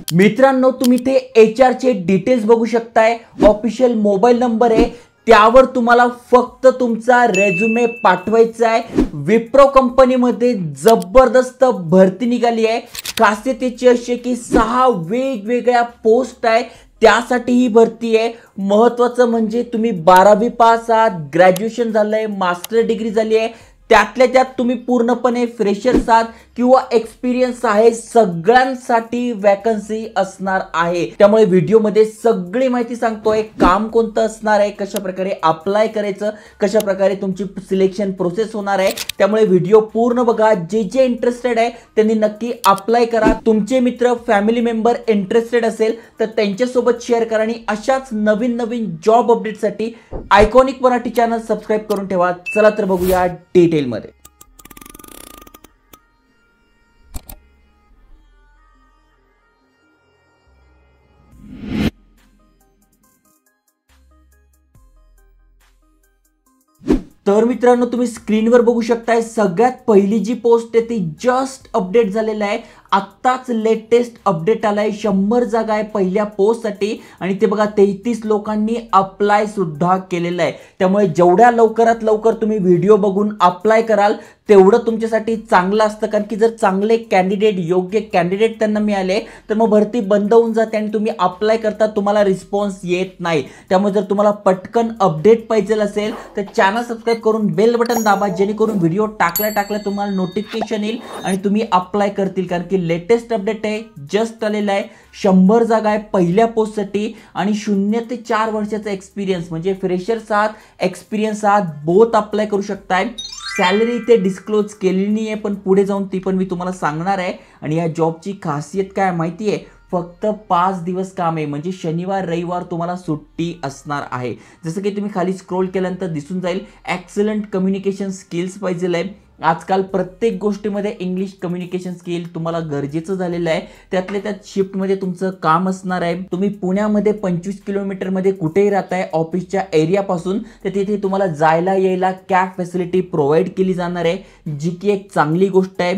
मित्रांनो, तुम्ही ते HR चे डिटेल्स बघू शकताय। ऑफिशियल मोबाईल नंबर आहे, त्यावर तुम्हाला फक्त तुमचा रेझ्युमे पाठवायचा आहे। विप्रो कंपनीमध्ये जबरदस्त भरती निघाली आहे। खासियत याची अशी की 6 वेगवेगळ्या पोस्ट आहे, त्यासाठी ही भरती आहे। महत्त्वाचं म्हणजे तुम्ही 12वी पास आहात, ग्रॅज्युएशन झालंय, मास्टर डिग्री झाली आहे, त्यातल्या त्यात तुम्ही पूर्णपणे फ्रेशर्स आहात किंवा एक्सपिरियन्स आहे, सगळ्यांसाठी वॅकन्सी असणार आहे। त्यामुळे व्हिडिओमध्ये सगळी माहिती सांगतोय, काम कोणतं असणार आहे, कशा प्रकारे अप्लाय करायचं, कशा प्रकारे तुमची सिलेक्शन प्रोसेस होणार आहे। त्यामुळे व्हिडिओ पूर्ण बघा। जे इंटरेस्टेड आहे त्यांनी नक्की अप्लाय करा। तुमचे मित्र फॅमिली मेंबर इंटरेस्टेड असेल तर त्यांच्यासोबत शेअर करा आणि अशाच नवीन नवीन जॉब अपडेटसाठी आयकॉनिक मराठी चॅनल सबस्क्राइब करून ठेवा। चला तर बघूया डिटेल मध्ये। तर मित्रांनो, तुम्ही स्क्रीनवर बघू शकताय, सगळ्यात पहिली जी पोस्ट आहे ती जस्ट अपडेट झालेला आहे। आत्ताच लेटेस्ट अपडेट आलाय। 100 जागा आहे पहिल्या पोस्टसाठी आणि ते बघा 33 लोकांनी अप्लाय सुद्धा केलेलं आहे। त्यामुळे जेवढ्या लवकरात लवकर तुम्ही व्हिडिओ बघून अप्लाय कराल तेवढं तुमच्यासाठी चांगलं असतं, कारण की जर चांगले कॅन्डिडेट, योग्य कॅन्डिडेट त्यांना मिळाले तर मग भरती बंद होऊन जाते आणि तुम्ही अप्लाय करता तुम्हाला रिस्पॉन्स येत नाही। त्यामुळे जर तुम्हाला पटकन अपडेट पाहिजे असेल तर चॅनल सबस्क्राइब करून बेल बटन दाबा, जेणेकरून व्हिडिओ टाकल्या तुम्हाला नोटिफिकेशन येईल आणि तुम्ही अप्लाय करतील, कारण की लेटेस्ट अपडेट आहे, जस्ट आलेला आहे। 100 जागा आहे पहिल्या पोस्टसाठी आणि 0 ते 4 वर्षाचा एक्सपिरियन्स म्हणजे फ्रेशर्स आहात, एक्सपिरियन्स आहात, बोथ अप्लाय करू शकताय। सॅलरी इथे डिस्क्लोज केलेली नाही आहे, पण पुढे जाऊन ती पण मी तुम्हाला सांगणार आहे। आणि या जॉबची खासियत काय माहिती आहे? फक्त 5 दिवस काम आहे, म्हणजे शनिवार रविवार तुम्हाला सुट्टी असणार आहे। जसं की तुम्ही खाली स्क्रोल केल्यानंतर दिसून जाईल, एक्सलंट कम्युनिकेशन स्किल्स पाहिजे आहे। आजकाल प्रत्येक गोष्टीमध्ये इंग्लिश कम्युनिकेशन स्किल तुम्हाला गरजेचं झालेलं आहे। त्यातल्या त्यात शिफ्टमध्ये तुमचं काम असणार आहे। तुम्ही पुण्यामध्ये 25 किलोमीटर मध्ये कुठेही राहताय ऑफिसच्या एरियापासून, तर तिथे तुम्हाला जायला यायला कॅब फॅसिलिटी प्रोव्हाइड केली जाणार आहे, जी की एक चांगली गोष्ट आहे।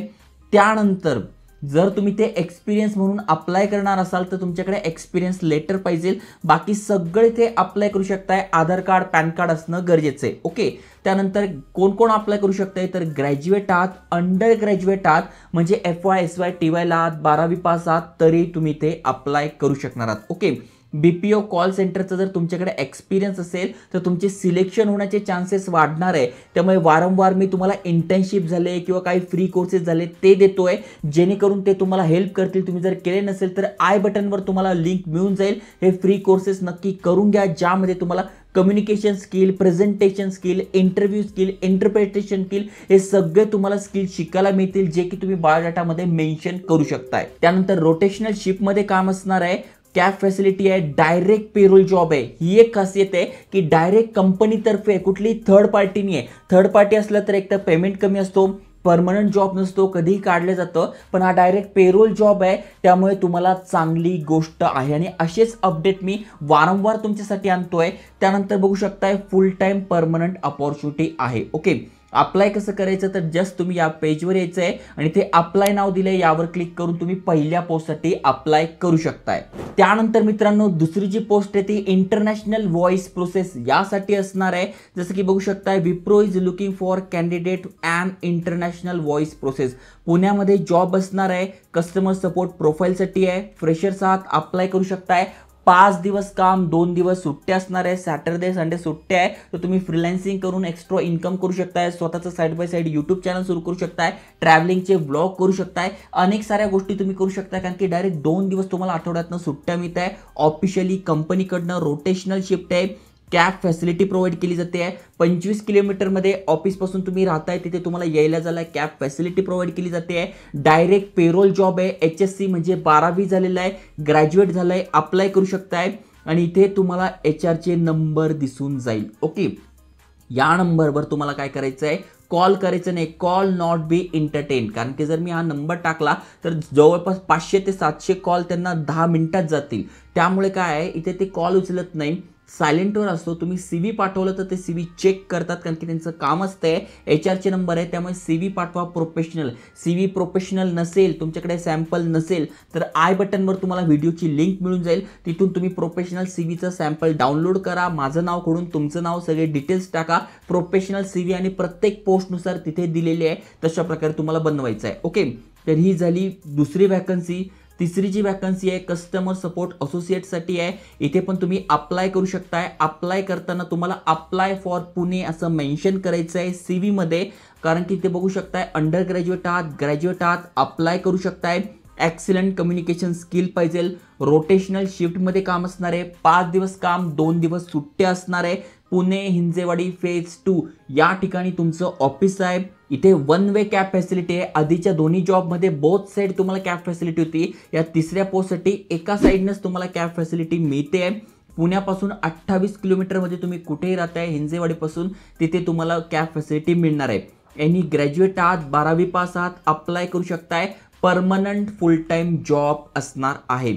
त्यानंतर जर तुम्ही ते एक्सपिरियन्स म्हणून अप्लाय करणार असाल तर तुमच्याकडे एक्सपिरियन्स लेटर पाहिजे। बाकी सगळे ते अप्लाय करू शकताय। आधार कार्ड, पॅन कार्ड असणं गरजेचं आहे। ओके, त्यानंतर कोण कोण अप्लाय करू शकताय तर ग्रॅज्युएट आहात, अंडर ग्रॅज्युएट आहात म्हणजे FY SY TY ला आहात, 12वी पास आहात तरी तुम्ही ते अप्लाय करू शकणार आहात। ओके, BPO कॉल सेंटरचा जर तुमच्याकडे एक्सपिरियन्स असेल तर तुमचे सिलेक्शन होण्याचे चान्सेस वाढणार आहे। त्यामुळे वारंवार मी तुम्हाला इंटर्नशिप झाले किंवा काही फ्री कोर्सेस झाले ते देतोय, जेणेकरून ते तुम्हाला हेल्प करतील। तुम्ही जर केले नसेल तर आय बटनवर तुम्हाला लिंक मिळून जाईल। हे फ्री कोर्सेस नक्की करून घ्या, ज्यामध्ये तुम्हाला communication skill, presentation skill, interview skill, interpretation skill हे सगळे तुम्हाला स्किल शिकायला मिळतील, जे की तुम्ही बायोडाटामध्ये मेन्शन करू शकताय। त्यानंतर रोटेशनल शिफ्टमध्ये काम असणार आहे, कॅब फॅसिलिटी आहे, डायरेक्ट पेरोल जॉब आहे। ही एक खासियत आहे की डायरेक्ट कंपनीतर्फे, कुठली थर्ड पार्टी नाही आहे। थर्ड पार्टी असलं तर एक तर पेमेंट कमी असतो, परमनंट जॉब नसतो, कधीही काढलं जातं, पण हा डायरेक्ट पेरोल जॉब आहे, त्यामुळे तुम्हाला चांगली गोष्ट आहे। आणि असेच अपडेट मी वारंवार तुमच्यासाठी आणतोय। त्यानंतर बघू शकताय फुल टाइम परमनंट अपॉर्च्युनिटी आहे। ओके, अप्लाय कसं करायचं तर जस्ट तुम्ही या पेजवर यायचं आहे आणि ते अप्लाय नाव दिलंय, यावर क्लिक करून तुम्ही पहिल्या पोस्टसाठी अप्लाय करू शकताय। त्यानंतर मित्रांनो, दुसरी जी पोस्ट आहे ती इंटरनॅशनल व्हॉइस प्रोसेस यासाठी असणार आहे। जसं की बघू शकताय, Wipro is looking for candidate and international voice process. पुण्यामध्ये जॉब असणार आहे, कस्टमर सपोर्ट प्रोफाईलसाठी आहे, फ्रेशर्स आहात, अप्लाय करू शकताय। 5 दिवस काम, 2 दिवस सुट्ट्या असणार आहे, सॅटर्डे संडे सुट्ट्या आहे, तर तुम्ही फ्रीलान्सिंग करून एक्स्ट्रा इन्कम करू शकताय, स्वतःचं side by side YouTube channel सुरू करू शकताय, ट्रॅव्हलिंगचे व्लॉग करू शकताय, अनेक साऱ्या गोष्टी तुम्ही करू शकताय, कारण की डायरेक्ट 2 दिवस तुम्हाला आठवड्यातनं सुट्ट्या मिळत आहे। ऑफिशियली कंपनीकडनं रोटेशनल शिफ्ट आहे, कॅब फॅसिलिटी प्रोव्हाइड केली जाते आहे। 25 किलोमीटरमध्ये ऑफिसपासून तुम्ही राहताय तिथे तुम्हाला यायला जायला कॅब फॅसिलिटी प्रोव्हाइड केली जाते आहे। डायरेक्ट पेरोल जॉब आहे, HSC म्हणजे 12वी झालेला आहे, ग्रॅज्युएट झालाय, अप्लाय करू शकताय आणि इथे तुम्हाला HR चे नंबर दिसून जाईल। ओके, या नंबरवर तुम्हाला काय करायचं आहे, कॉल करायचं नाही, कॉल नॉट बी एंटरटेन, कारण की जर मी हा नंबर टाकला तर जवळपास 500 ते 700 कॉल त्यांना 10 मिनिटात जातील। त्यामुळे काय आहे, इथे ते कॉल उचलत नाही, सायलेंटवर असतो. तुम्ही CV पाठवलं तर ते CV चेक करतात, कारण की त्यांचं काम असतंय. HRचे नंबर आहे, त्यामुळे CV पाठवा प्रोफेशनल. CV प्रोफेशनल नसेल, तुमच्याकडे सॅम्पल नसेल तर आय बटनवर तुम्हाला व्हिडिओची लिंक मिळून जाईल. तिथून तुम्ही प्रोफेशनल CVचं सॅम्पल डाउनलोड करा. माझं नाव खोडून तुमचं नाव, सगळे डिटेल्स टाका. प्रोफेशनल CV आणि प्रत्येक पोस्टनुसार तिथे दिलेले आहे तशा प्रकारे तुम्हाला बनवायचं आहे. ओके, तर ही झाली दुसरी वॅकन्सी. तिसरी जी वॅकन्सी आहे कस्टमर सपोर्ट असोसिएटसाठी आहे. इथे पण तुम्ही अप्लाय करू शकताय. अप्लाय करताना तुम्हाला अप्लाय फॉर पुणे असं मेन्शन करायचं आहे CV मध्ये, कारण की ते बघू शकताय अंडर ग्रॅज्युएट आहात, ग्रॅज्युएट आहात, अप्लाय करू शकताय. एक्सिलंट कम्युनिकेशन स्किल पाहिजे. रोटेशनल शिफ्टमध्ये काम असणार आहे. 5 दिवस काम, 2 दिवस सुट्ट्या असणार आहे. पुणे हिंजेवाडी फेज 2 या ठिकाणी तुमचं ऑफिस आहे. इथे 1 वे कॅब फॅसिलिटी आहे. आधीच्या दोन्ही जॉबमध्ये बोथ साईड तुम्हाला कॅब फॅसिलिटी होती. या तिसऱ्या पोस्टसाठी एका साईडनेच तुम्हाला कॅब फॅसिलिटी मिळते. पुण्यापासून 28 किलोमीटरमध्ये तुम्ही कुठेही राहताय हिंजेवाडीपासून, तिथे तुम्हाला कॅब फॅसिलिटी मिळणार आहे. एनी ग्रॅज्युएट आहात, 12वी पास आहात, अप्लाय करू शकताय. परमनंट फुल टाइम जॉब असणार आहे.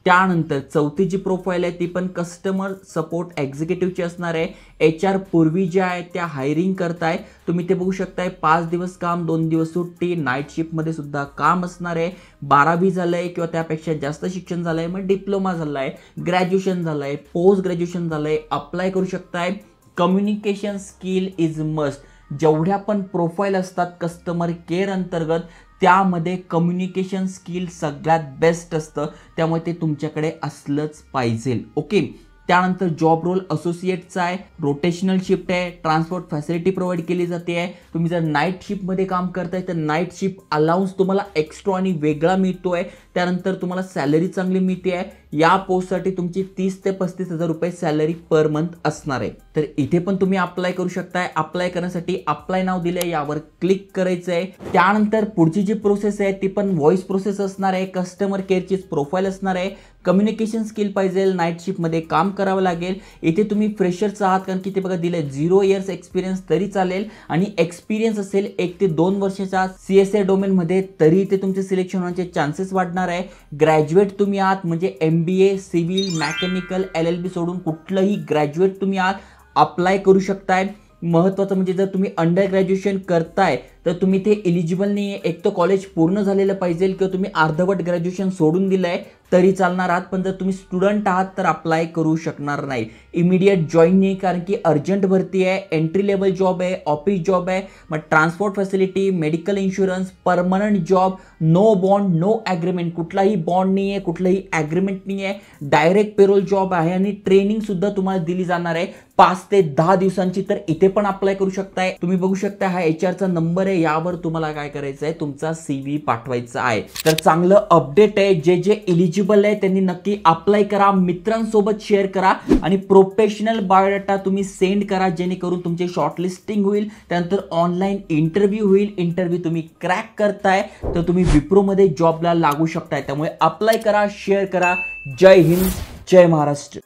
त्यानंतर चौथी जी प्रोफाईल आहे ती पण कस्टमर सपोर्ट एक्झिक्युटिव्हची असणार आहे. HR पूर्वी ज्या आहेत त्या हायरिंग करताय. तुम्ही ते बघू शकताय. 5 दिवस काम, 2 दिवस सुट्टी, नाईट शिफ्टमध्ये सुद्धा काम असणार आहे. 12वी झालंय किंवा त्यापेक्षा जास्त शिक्षण झालंय, मग डिप्लोमा झालाय, ग्रॅज्युएशन झालंय, पोस्ट ग्रॅज्युएशन झालंय, अप्लाय करू शकताय. Communication skill is must. जेवढ्या पण प्रोफाईल असतात कस्टमर केअर अंतर्गत त्यामध्ये कम्युनिकेशन स्किल सगळ्यात बेस्ट असतं, त्यामुळे ते तुमच्याकडे असलंच पाहिजे. ओके, त्यानंतर जॉब रोल असोसिएटचा आहे. रोटेशनल शिफ्ट आहे. ट्रान्सपोर्ट फॅसिलिटी प्रोव्हाइड केली जाते आहे. तुम्ही जर नाईट शिफ्टमध्ये काम करताय तर नाईट शिफ्ट अलाउन्स तुम्हाला एक्स्ट्रा आणि वेगळा मिळतोय. त्यानंतर तुम्हाला सॅलरी चांगली मिळते आहे. या पोस्टसाठी तुमची 30 ते 35 हजार रुपये सॅलरी पर मंथ असणार आहे. तर इथे पण तुम्ही अप्लाय करू शकताय. अप्लाय करण्यासाठी अप्लाय नाव दिलंय, यावर क्लिक करायचं आहे. त्यानंतर पुढची जी प्रोसेस आहे ती पण व्हॉइस प्रोसेस असणार आहे. कस्टमर केअरचीच प्रोफाईल असणार आहे. कम्युनिकेशन स्किल पाहिजे, नाईट शिफ्टमध्ये काम करावं लागेल. इथे तुम्ही फ्रेशर्स आहात, कारण की ते बघा दिलंय 0 इयर्स एक्सपिरियन्स तरी चालेल, आणि एक्सपिरियन्स असेल 1 ते 2 वर्षाचा CSA डोमेनमध्ये तरी इथे तुमचे सिलेक्शन होण्याचे चान्सेस वाढणार आहे. ग्रॅज्युएट तुम्ही आहात म्हणजे MBA, सिव्हिल, मेकॅनिकल, LLB सोडून कुठलंही ग्रॅज्युएट तुम्ही आहात, अप्लाय करू शकताय. महत्त्वाचं म्हणजे जर तुम्ही अंडर ग्रॅज्युएशन करताय तर तुम्ही ते इलिजिबल नाही आहे. एक तर कॉलेज पूर्ण झालेलं पाहिजे किंवा तुम्ही अर्धवट ग्रॅज्युएशन सोडून दिलंय तरी चालणार आहात. पण जर तुम्ही स्टुडंट आहात तर अप्लाय करू शकणार नाही. इमिडिएट जॉईन नाही, कारण की अर्जंट भरती आहे, एंट्री लेवल जॉब आहे, ऑफिस जॉब आहे. मग transport facility, medical insurance, permanent job, no bond, no agreement, कुठलाही बॉन्ड नाही आहे, कुठलाही ॲग्रीमेंट नाही आहे. डायरेक्ट पेरोल जॉब आहे आणि ट्रेनिंग सुद्धा तुम्हाला दिली जाणार आहे 5 ते 10 दिवसांची. तर इथे पण अप्लाय करू शकताय. तुम्ही बघू शकता हा HRचा नंबर आहे, यावर तुम्हाला काय करायचं आहे, तुमचा CV पाठवायचा आहे. तर चांगलं अपडेट आहे. जे जे एलिजिबल आहे त्यांनी नक्की अप्लाय करा, मित्रांसोबत शेअर करा आणि प्रोफेशनल बायोडाटा तुम्ही सेंड करा, जेणेकरून तुमचे शॉर्टलिस्टिंग होईल. त्यानंतर ऑनलाईन इंटरव्ह्यू होईल. इंटरव्ह्यू तुम्ही क्रॅक करताय तर तुम्ही विप्रोमध्ये जॉबला लागू शकताय. त्यामुळे अप्लाय करा, शेअर करा. जय हिंद, जय महाराष्ट्र.